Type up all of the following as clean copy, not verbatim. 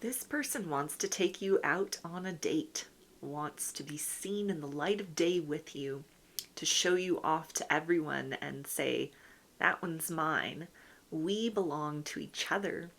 This person wants to take you out on a date, wants to be seen in the light of day with you, to show you off to everyone and say, that one's mine. We belong to each other.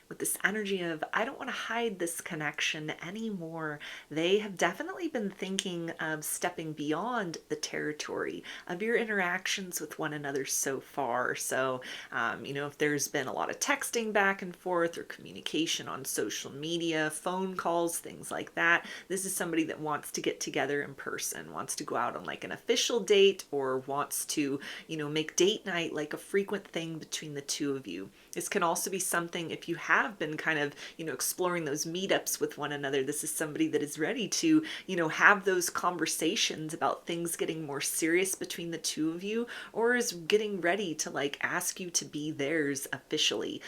With this energy of, I don't want to hide this connection anymore. They have definitely been thinking of stepping beyond the territory of your interactions with one another so far. So, if there's been a lot of texting back and forth or communication on social media, phone calls, things like that, this is somebody that wants to get together in person, wants to go out on like an official date, or wants to, make date night like a frequent thing between the two of you. This can also be something if you have been kind of, exploring those meetups with one another. This is somebody that is ready to, have those conversations about things getting more serious between the two of you, or is getting ready to like ask you to be theirs officially.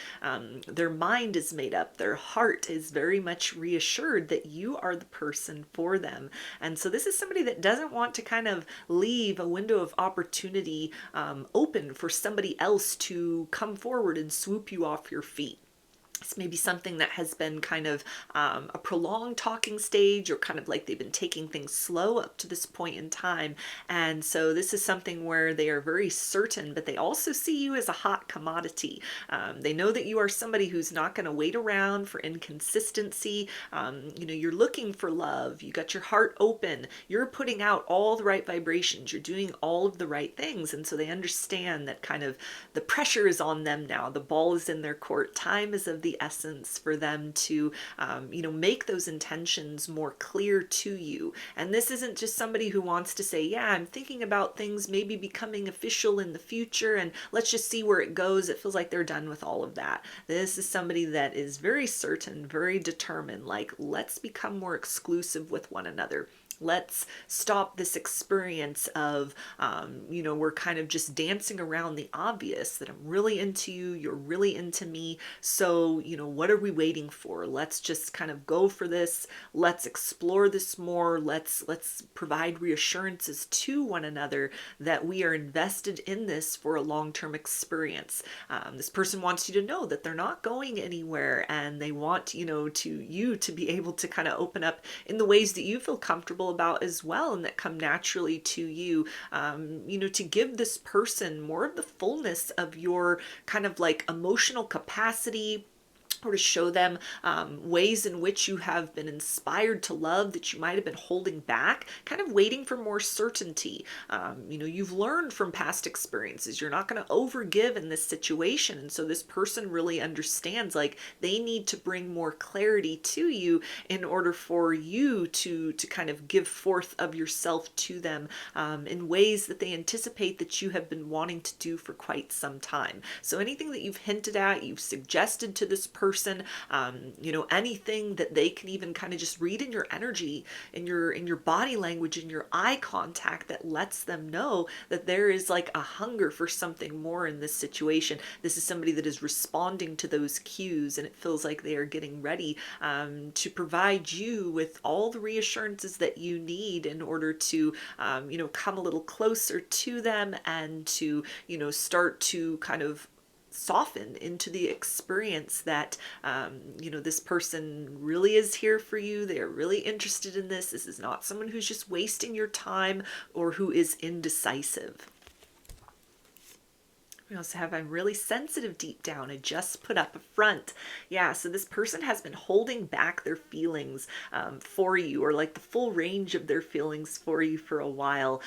Their mind is made up. Their heart is very much reassured that you are the person for them. And so this is somebody that doesn't want to kind of leave a window of opportunity open for somebody else to come forward and swoop you off your feet. This may be something that has been kind of a prolonged talking stage, or kind of like they've been taking things slow up to this point in time. And so this is something where they are very certain, but they also see you as a hot commodity. They know that you are somebody who's not going to wait around for inconsistency. You're looking for love. You got your heart open. You're putting out all the right vibrations. You're doing all of the right things. And so they understand that kind of the pressure is on them now. The ball is in their court. Time is of the essence for them to, make those intentions more clear to you. And this isn't just somebody who wants to say, yeah, I'm thinking about things maybe becoming official in the future and let's just see where it goes. It feels like they're done with all of that. This is somebody that is very certain, very determined, like, let's become more exclusive with one another. Let's stop this experience of, we're kind of just dancing around the obvious, that I'm really into you, you're really into me. So, what are we waiting for? Let's just kind of go for this. Let's explore this more. Let's provide reassurances to one another that we are invested in this for a long-term experience. This person wants you to know that they're not going anywhere, and they want, you to be able to kind of open up in the ways that you feel comfortable about as well, and that come naturally to you, to give this person more of the fullness of your kind of like emotional capacity, or to show them ways in which you have been inspired to love that you might have been holding back, kind of waiting for more certainty. You've learned from past experiences. You're not going to overgive in this situation. And so this person really understands, like, they need to bring more clarity to you in order for you to kind of give forth of yourself to them in ways that they anticipate that you have been wanting to do for quite some time. So anything that you've hinted at, you've suggested to this person, anything that they can even kind of just read in your energy, in your body language, in your eye contact, that lets them know that there is like a hunger for something more in this situation. This is somebody that is responding to those cues, and it feels like they are getting ready to provide you with all the reassurances that you need in order to, come a little closer to them, and to, start to kind of soften into the experience that this person really is here for you. They're really interested in this. This is not someone who's just wasting your time or who is indecisive. We also have, I'm really sensitive deep down. I just put up a front. Yeah, so this person has been holding back their feelings for you, or like the full range of their feelings for you for a while.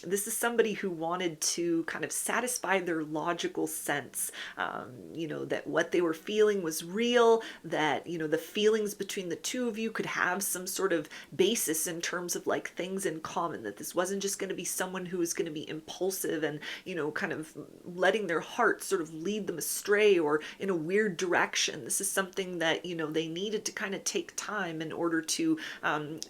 This is somebody who wanted to kind of satisfy their logical sense, that what they were feeling was real, that, the feelings between the two of you could have some sort of basis in terms of like things in common, that this wasn't just going to be someone who was going to be impulsive and, kind of letting their heart sort of lead them astray or in a weird direction. This is something that, they needed to kind of take time in order to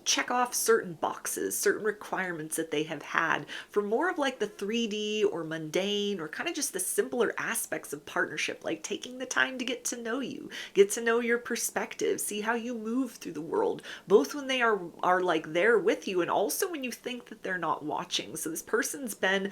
check off certain boxes, certain requirements that they have had for more of like the 3D or mundane, or kind of just the simpler aspects of partnership, like taking the time to get to know you, get to know your perspective, see how you move through the world, both when they are like there with you, and also when you think that they're not watching. So this person's been,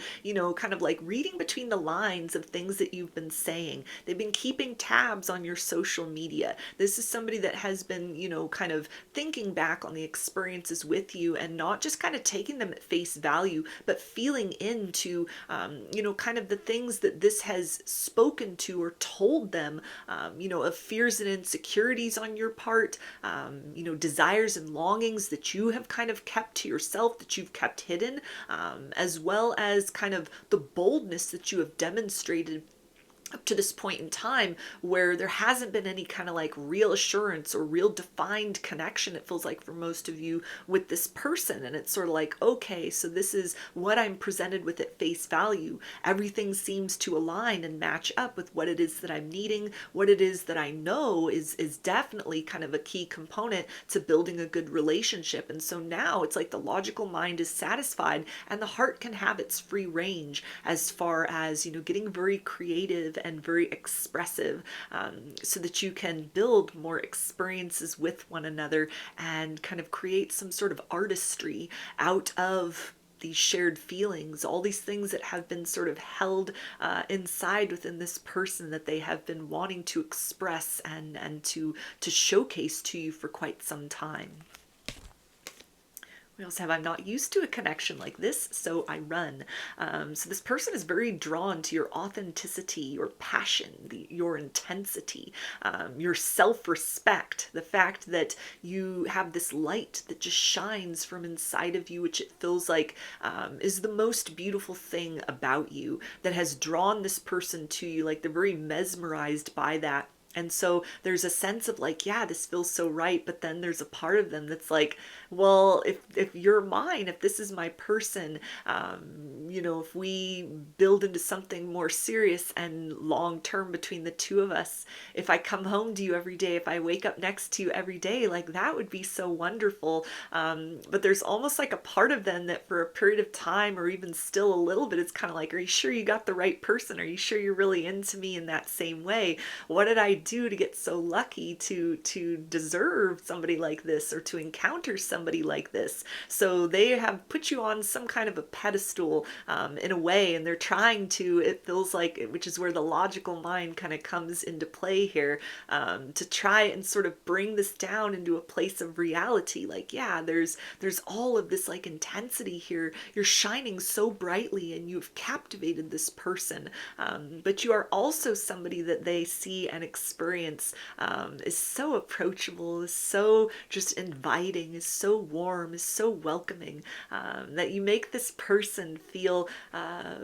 kind of like reading between the lines minds of things that you've been saying. They've been keeping tabs on your social media. This is somebody that has been, kind of thinking back on the experiences with you and not just kind of taking them at face value, but feeling into, kind of the things that this has spoken to or told them, of fears and insecurities on your part, desires and longings that you have kind of kept to yourself, that you've kept hidden, as well as kind of the boldness that you have demonstrated up to this point in time, where there hasn't been any kind of like real assurance or real defined connection, it feels like, for most of you with this person. And it's sort of like, okay, so this is what I'm presented with at face value. Everything seems to align and match up with what it is that I'm needing, what it is that I know is definitely kind of a key component to building a good relationship. And so now it's like the logical mind is satisfied and the heart can have its free range as far as, getting very creative and very expressive, so that you can build more experiences with one another and kind of create some sort of artistry out of these shared feelings, all these things that have been sort of held inside within this person that they have been wanting to express and to showcase to you for quite some time. We also have, I'm not used to a connection like this, so I run. So this person is very drawn to your authenticity, your passion, your intensity, your self-respect, the fact that you have this light that just shines from inside of you, which it feels like is the most beautiful thing about you, that has drawn this person to you. Like, they're very mesmerized by that. And so there's a sense of like, yeah, this feels so right. But then there's a part of them that's like, well, if you're mine, if this is my person, if we build into something more serious and long term between the two of us, if I come home to you every day, if I wake up next to you every day, like, that would be so wonderful. But there's almost like a part of them that for a period of time, or even still a little bit, it's kind of like, are you sure you got the right person? Are you sure you're really into me in that same way? What did I do to get so lucky to deserve somebody like this, or to encounter somebody like this? So they have put you on some kind of a pedestal, in a way, and they're trying to, it feels like, which is where the logical mind kind of comes into play here, to try and sort of bring this down into a place of reality. Like, yeah, there's all of this like intensity here. You're shining so brightly and you've captivated this person, but you are also somebody that they see and experience, is so approachable, is so just inviting, is so warm, is so welcoming, that you make this person feel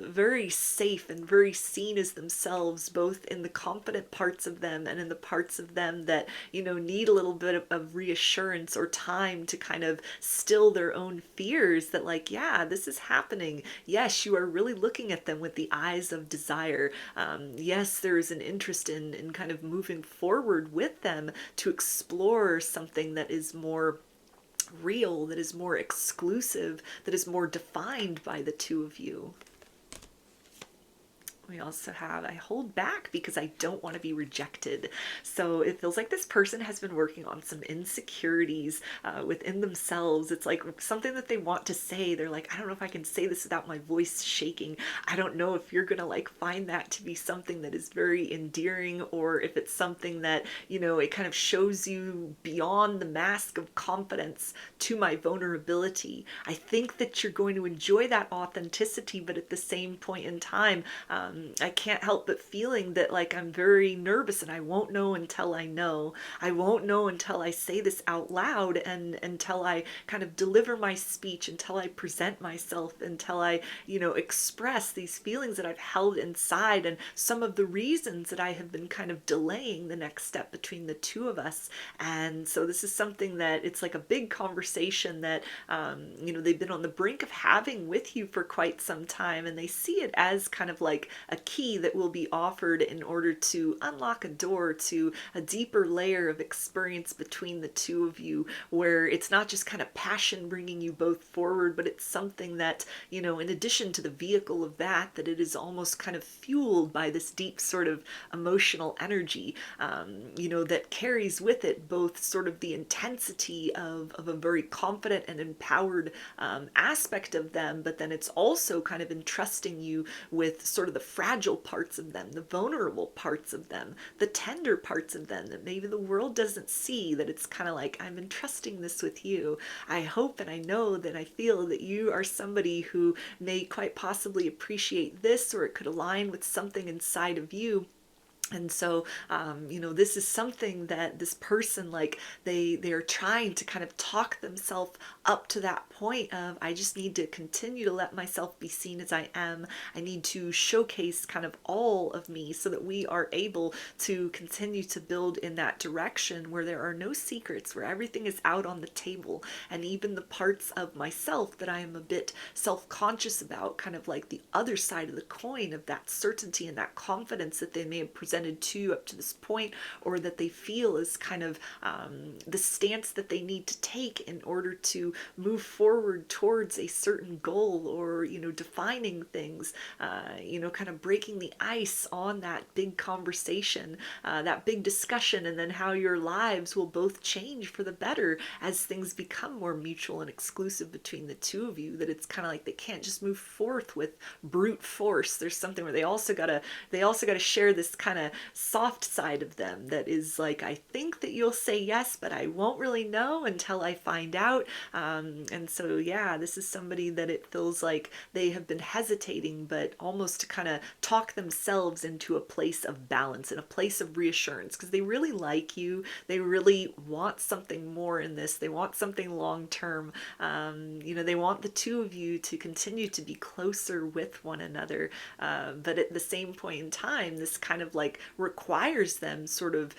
very safe and very seen as themselves, both in the confident parts of them and in the parts of them that, need a little bit of reassurance or time to kind of still their own fears, that like, yeah, this is happening. Yes, you are really looking at them with the eyes of desire. Yes, there is an interest in kind of moving forward with them to explore something that is more real, that is more exclusive, that is more defined by the two of you. We also have, I hold back because I don't want to be rejected. So it feels like this person has been working on some insecurities within themselves. It's like something that they want to say. They're like, I don't know if I can say this without my voice shaking. I don't know if you're going to like find that to be something that is very endearing, or if it's something that, it kind of shows you beyond the mask of confidence to my vulnerability. I think that you're going to enjoy that authenticity, but at the same point in time, I can't help but feeling that like I'm very nervous and I won't know until I know. I won't know until I say this out loud, and until I kind of deliver my speech, until I present myself, until I, express these feelings that I've held inside, and some of the reasons that I have been kind of delaying the next step between the two of us. And so this is something that it's like a big conversation that, they've been on the brink of having with you for quite some time, and they see it as kind of like a key that will be offered in order to unlock a door to a deeper layer of experience between the two of you, where it's not just kind of passion bringing you both forward, but it's something that, in addition to the vehicle of that it is almost kind of fueled by this deep sort of emotional energy, that carries with it both sort of the intensity of a very confident and empowered aspect of them, but then it's also kind of entrusting you with sort of the fragile parts of them, the vulnerable parts of them, the tender parts of them that maybe the world doesn't see, that it's kind of like, I'm entrusting this with you. I hope and I know that I feel that you are somebody who may quite possibly appreciate this, or it could align with something inside of you. And so, this is something that this person, like, they're trying to kind of talk themselves up to that point of, I just need to continue to let myself be seen as I am. I need to showcase kind of all of me so that we are able to continue to build in that direction where there are no secrets, where everything is out on the table. And even the parts of myself that I am a bit self-conscious about, kind of like the other side of the coin of that certainty and that confidence that they may have presented to you up to this point, or that they feel is kind of the stance that they need to take in order to move forward towards a certain goal, or defining things, kind of breaking the ice on that big conversation, that big discussion, and then how your lives will both change for the better as things become more mutual and exclusive between the two of you. That it's kind of like they can't just move forth with brute force. There's something where they also gotta share this kind of soft side of them that is like, I think that you'll say yes, but I won't really know until I find out. And so, yeah, this is somebody that it feels like they have been hesitating, but almost to kind of talk themselves into a place of balance and a place of reassurance, because they really like you. They really want something more in this. They want something long term. They want the two of you to continue to be closer with one another. But at the same point in time, this kind of like requires them sort of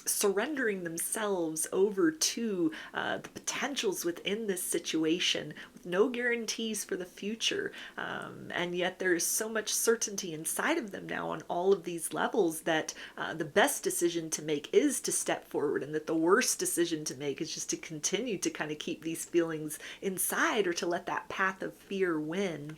surrendering themselves over to the potentials within this situation, with no guarantees for the future. And yet there is so much certainty inside of them now on all of these levels that the best decision to make is to step forward, and that the worst decision to make is just to continue to kind of keep these feelings inside, or to let that path of fear win.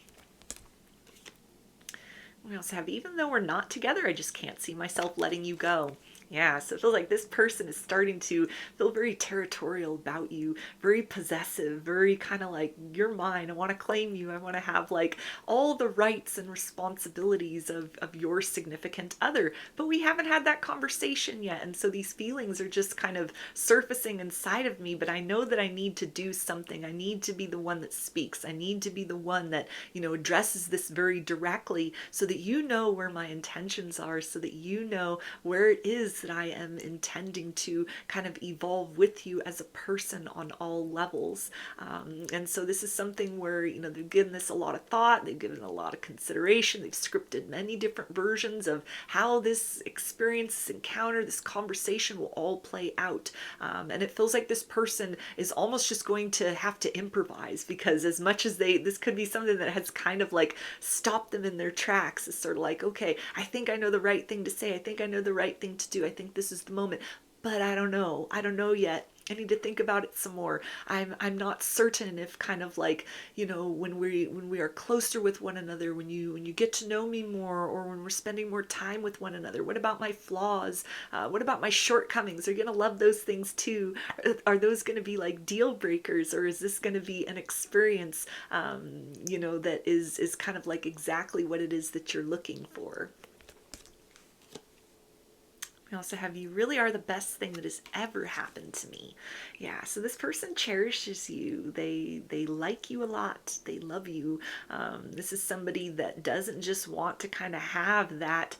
We also have, even though we're not together, I just can't see myself letting you go. Yeah, so it feels like this person is starting to feel very territorial about you, very possessive, very kind of like, you're mine, I want to claim you, I want to have like all the rights and responsibilities of your significant other. But we haven't had that conversation yet, and so these feelings are just kind of surfacing inside of me, but I know that I need to do something. I need to be the one that speaks. I need to be the one that, addresses this very directly, so that you know where my intentions are, so that you know where it is that I am intending to kind of evolve with you as a person on all levels. And so this is something where, they've given this a lot of thought, they've given a lot of consideration, they've scripted many different versions of how this experience, this encounter, this conversation will all play out. And it feels like this person is almost just going to have to improvise, because as much as this could be something that has kind of like stopped them in their tracks. It's sort of like, okay, I think I know the right thing to say. I think I know the right thing to do. I think this is the moment, but I don't know. I don't know yet. I need to think about it some more. I'm not certain if kind of like, when we are closer with one another, when you get to know me more, or when we're spending more time with one another. What about my flaws? What about my shortcomings? Are you gonna love those things too? Are those gonna be like deal breakers, or is this gonna be an experience, that is kind of like exactly what it is that you're looking for? We also have, you really are the best thing that has ever happened to me. Yeah, so this person cherishes you. They like you a lot. They love you. This is somebody that doesn't just want to kind of have that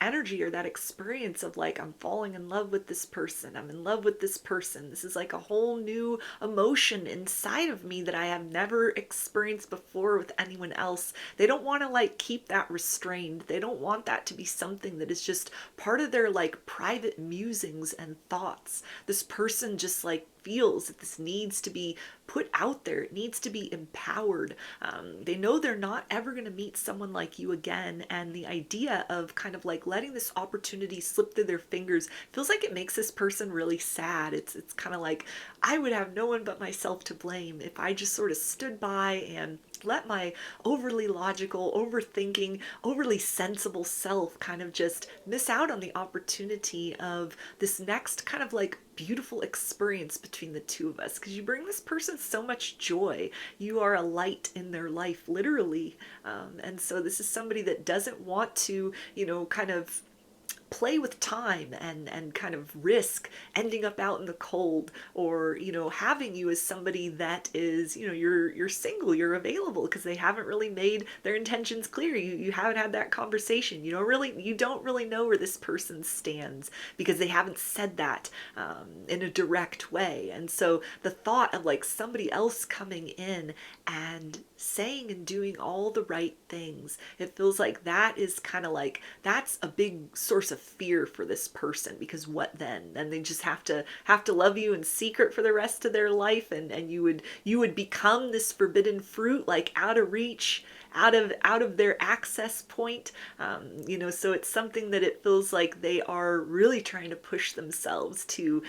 energy or that experience of like, I'm falling in love with this person. I'm in love with this person. This is like a whole new emotion inside of me that I have never experienced before with anyone else. They don't want to like keep that restrained. They don't want that to be something that is just part of their like private musings and thoughts. This person just like feels that this needs to be put out there. It needs to be empowered. They know they're not ever going to meet someone like you again. And the idea of kind of like letting this opportunity slip through their fingers feels like it makes this person really sad. It's kind of like, I would have no one but myself to blame if I just sort of stood by and let my overly logical, overthinking, overly sensible self kind of just miss out on the opportunity opportunity of this next kind of like beautiful experience between the two of us, because you bring this person so much joy. You are a light in their life, literally. And so this is somebody that doesn't want to, kind of play with time and kind of risk ending up out in the cold, or having you as somebody that is, you're single, you're available, because they haven't really made their intentions clear. You haven't had that conversation. You don't really know where this person stands, because they haven't said that in a direct way. And so the thought of like somebody else coming in and saying and doing all the right things, it feels like that is kind of like, that's a big source of fear for this person, because what then? Then they just have to love you in secret for the rest of their life, and you would become this forbidden fruit, like out of reach, out of their access point. So it's something that it feels like they are really trying to push themselves to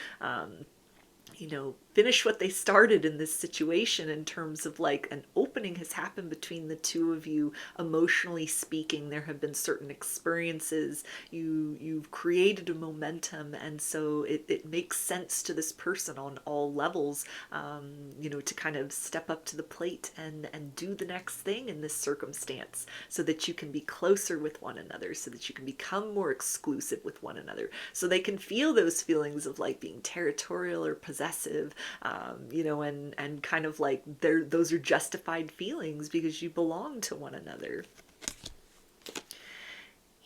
finish what they started in this situation, in terms of like an opening has happened between the two of you, emotionally speaking. There have been certain experiences, you've created a momentum, and so it makes sense to this person on all levels, to kind of step up to the plate and do the next thing in this circumstance, so that you can be closer with one another, so that you can become more exclusive with one another, so they can feel those feelings of like being territorial or possessive, and kind of like those are justified feelings, because you belong to one another.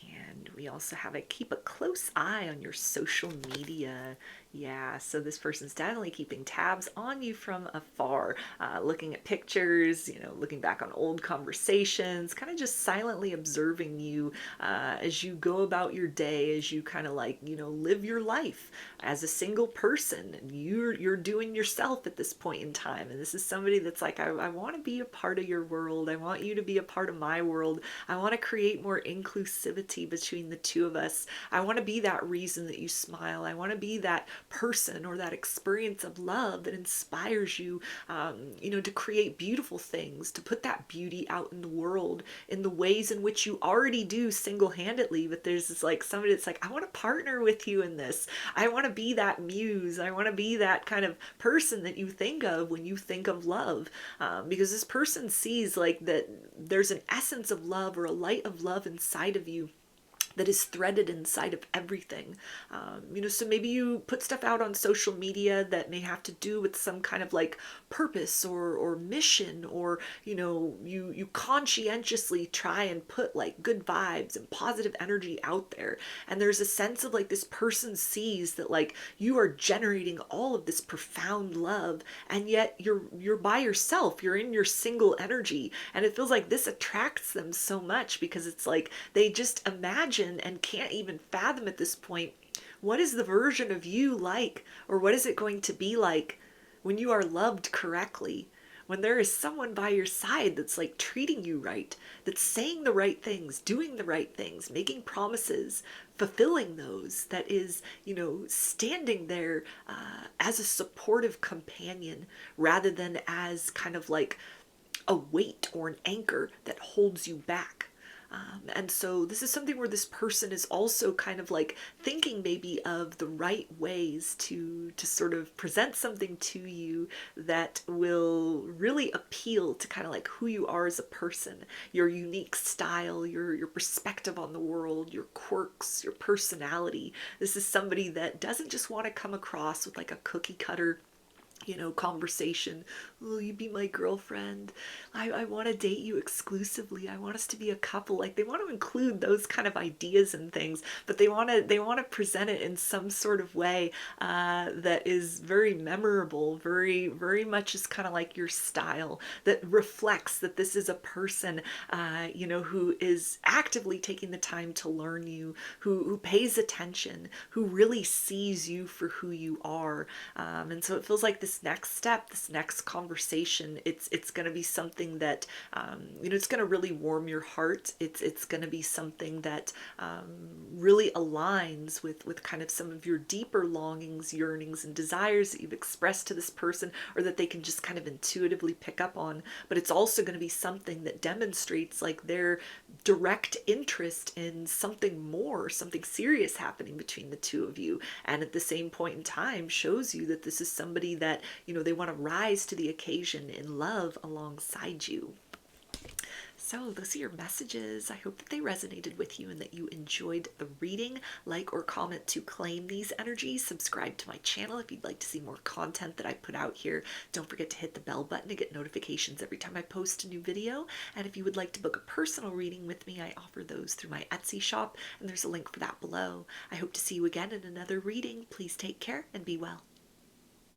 And we also have keep a close eye on your social media. Yeah, so this person's definitely keeping tabs on you from afar, looking at pictures, looking back on old conversations, kind of just silently observing you as you go about your day, as you kind of like, live your life as a single person. And you're doing yourself at this point in time. And this is somebody that's like, I want to be a part of your world. I want you to be a part of my world. I want to create more inclusivity between the two of us. I want to be that reason that you smile. I want to be that person or that experience of love that inspires you, to create beautiful things, to put that beauty out in the world in the ways in which you already do single-handedly. But there's this like somebody that's like, I want to partner with you in this. I want to be that muse. I want to be that kind of person that you think of when you think of love, because this person sees like that there's an essence of love or a light of love inside of you that is threaded inside of everything. So maybe you put stuff out on social media that may have to do with some kind of like purpose or mission, or, you conscientiously try and put like good vibes and positive energy out there. And there's a sense of like this person sees that like you are generating all of this profound love, and yet you're by yourself, you're in your single energy. And it feels like this attracts them so much, because it's like they just imagine and can't even fathom at this point, what is the version of you like, or what is it going to be like when you are loved correctly, when there is someone by your side that's like treating you right, that's saying the right things, doing the right things, making promises, fulfilling those, that is, standing there as a supportive companion, rather than as kind of like a weight or an anchor that holds you back. And so this is something where this person is also kind of like thinking maybe of the right ways to sort of present something to you that will really appeal to kind of like who you are as a person, your unique style, your perspective on the world, your quirks, your personality. This is somebody that doesn't just want to come across with like a cookie cutter conversation. Will you be my girlfriend? I want to date you exclusively. I want us to be a couple. Like they want to include those kind of ideas and things, but they want to present it in some sort of way that is very memorable, very, very much is kind of like your style, that reflects that this is a person, who is actively taking the time to learn you, who pays attention, who really sees you for who you are. And so it feels like this this next step, this next conversation, it's going to be something that, it's going to really warm your heart. It's going to be something that really aligns with kind of some of your deeper longings, yearnings, and desires that you've expressed to this person, or that they can just kind of intuitively pick up on. But it's also going to be something that demonstrates like their direct interest in something more, something serious happening between the two of you. And at the same point in time shows you that this is somebody that, they want to rise to the occasion in love alongside you. So those are your messages. I hope that they resonated with you and that you enjoyed the reading. Like or comment to claim these energies. Subscribe to my channel if you'd like to see more content that I put out here. Don't forget to hit the bell button to get notifications every time I post a new video. And if you would like to book a personal reading with me, I offer those through my Etsy shop, and there's a link for that below. I hope to see you again in another reading. Please take care and be well.